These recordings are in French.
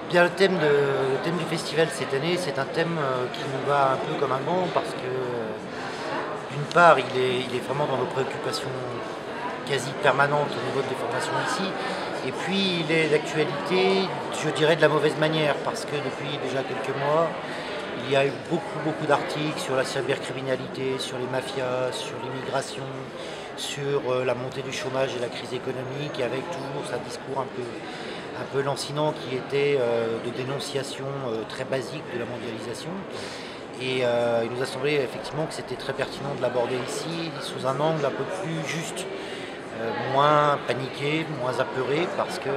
Bien, le thème du festival cette année, c'est un thème qui nous va un peu comme un gant parce que, d'une part, il est vraiment dans nos préoccupations quasi permanentes au niveau des formations ici, et puis il est d'actualité, je dirais de la mauvaise manière, parce que depuis déjà quelques mois, il y a eu beaucoup d'articles sur la cybercriminalité, sur les mafias, sur l'immigration, sur la montée du chômage et la crise économique, avec toujours ce discours un peu lancinant qui était de dénonciation très basique de la mondialisation. Et il nous a semblé effectivement que c'était très pertinent de l'aborder ici sous un angle un peu plus juste, moins paniqué, moins apeuré, parce que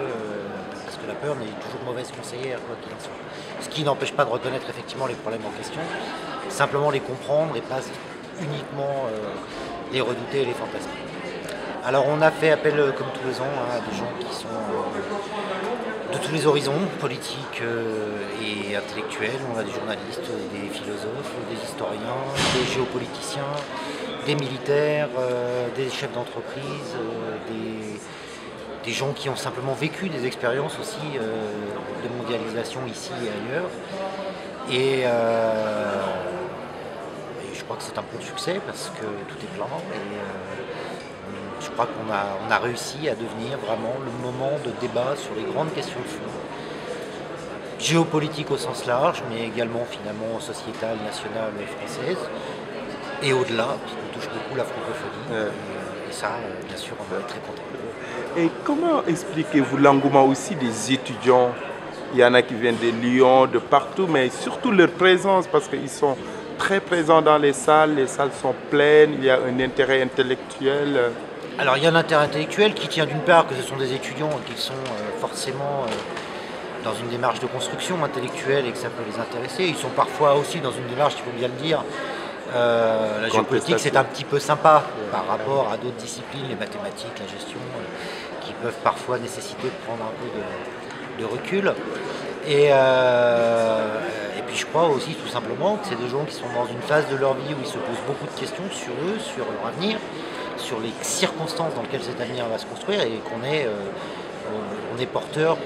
la peur n'est toujours mauvaise conseillère, quoi qu'il en soit. Ce qui n'empêche pas de reconnaître effectivement les problèmes en question, simplement les comprendre et pas uniquement les redouter et les fantasmer. Alors on a fait appel, comme tous les ans, à des gens qui sont de tous les horizons, politiques et intellectuels. On a des journalistes, des philosophes, des historiens, des géopoliticiens, des militaires, des chefs d'entreprise, des gens qui ont simplement vécu des expériences aussi de mondialisation ici et ailleurs. Et je crois que c'est un bon succès parce que tout est plein. Je crois qu'on a réussi à devenir vraiment le moment de débat sur les grandes questions de fond, géopolitique au sens large, mais également finalement sociétale, nationale, française, et au-delà, puisqu'on touche beaucoup la francophonie. Et ça, bien sûr, on va être très content. Et comment expliquez-vous l'engouement aussi des étudiants? Il y en a qui viennent de Lyon, de partout, mais surtout leur présence, parce qu'ils sont très présents dans les salles sont pleines, il y a un intérêt intellectuel. Alors il y a un intérêt intellectuel qui tient d'une part que ce sont des étudiants et qu'ils sont forcément dans une démarche de construction intellectuelle et que ça peut les intéresser. Ils sont parfois aussi dans une démarche, il faut bien le dire, la géopolitique c'est un petit peu sympa par rapport à d'autres disciplines, les mathématiques, la gestion, qui peuvent parfois nécessiter de prendre un peu de recul. Et puis je crois aussi tout simplement que c'est des gens qui sont dans une phase de leur vie où ils se posent beaucoup de questions sur eux, sur leur avenir, sur les circonstances dans lesquelles cet avenir va se construire, et on est porteur,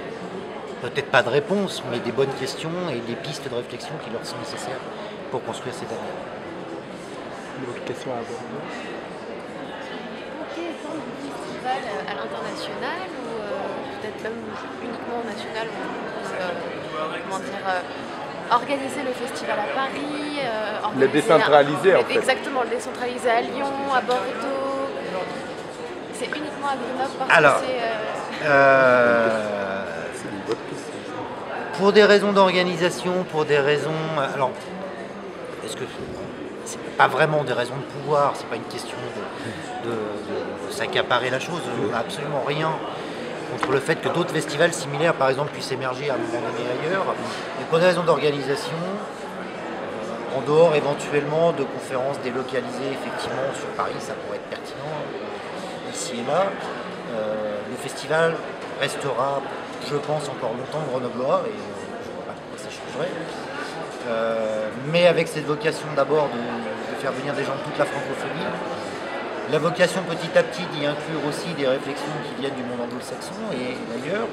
peut-être pas de réponses, mais des bonnes questions et des pistes de réflexion qui leur sont nécessaires pour construire cet avenir. Une autre question à aborder? Quel est le festival à l'international ou peut-être même uniquement au national, organiser le festival à Paris, le décentraliser en fait. Exactement, le décentraliser à Lyon, à Bordeaux. C'est uniquement à Grenoble parce Alors, que c'est une bonne question. pour des raisons d'organisation, pour des raisons... Alors, est-ce que c'est pas vraiment des raisons de pouvoir, c'est pas une question de s'accaparer la chose, on n'a absolument rien contre le fait que d'autres festivals similaires, par exemple, puissent émerger à un moment donné ailleurs. Mais pour des raisons d'organisation, en dehors éventuellement de conférences délocalisées effectivement sur Paris, ça pourrait être pertinent ici et là. Le festival restera, je pense, encore longtemps grenoblois et je ne vois pas pourquoi ça changerait. Mais avec cette vocation d'abord de faire venir des gens de toute la francophonie, la vocation petit à petit d'y inclure aussi des réflexions qui viennent du monde anglo-saxon et d'ailleurs,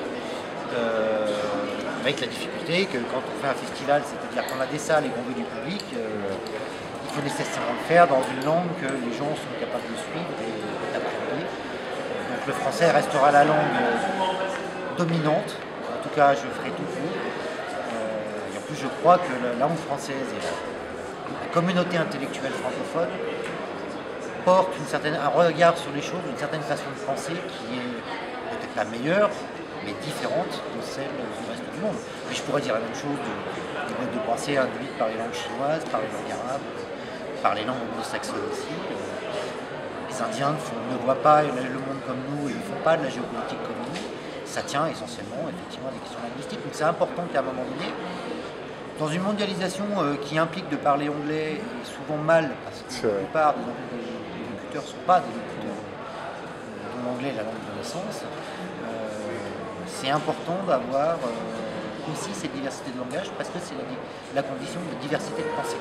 avec la difficulté que quand on fait un festival, c'est-à-dire qu'on a des salles et qu'on veut du public, il faut nécessairement le faire dans une langue que les gens sont capables de suivre et d'appréhender. Donc le français restera la langue dominante, en tout cas je ferai tout pour. Et en plus je crois que la langue française et la communauté intellectuelle francophone porte un regard sur les choses, une certaine façon de penser qui est peut-être pas meilleure, mais différente de celle du reste du monde. Et je pourrais dire la même chose des modes de pensée induites par les langues chinoises, par les langues arabes, par les langues anglo-saxonnes aussi. Les Indiens ne voient pas le monde comme nous et ils ne font pas de la géopolitique comme nous. Ça tient essentiellement effectivement à des questions linguistiques. Donc c'est important qu'à un moment donné, dans une mondialisation qui implique de parler anglais, et souvent mal, parce que la plupart des locuteurs ne sont pas des locuteurs dont l'anglais est la langue de naissance, c'est important d'avoir aussi cette diversité de langage parce que c'est la condition de diversité de pensée.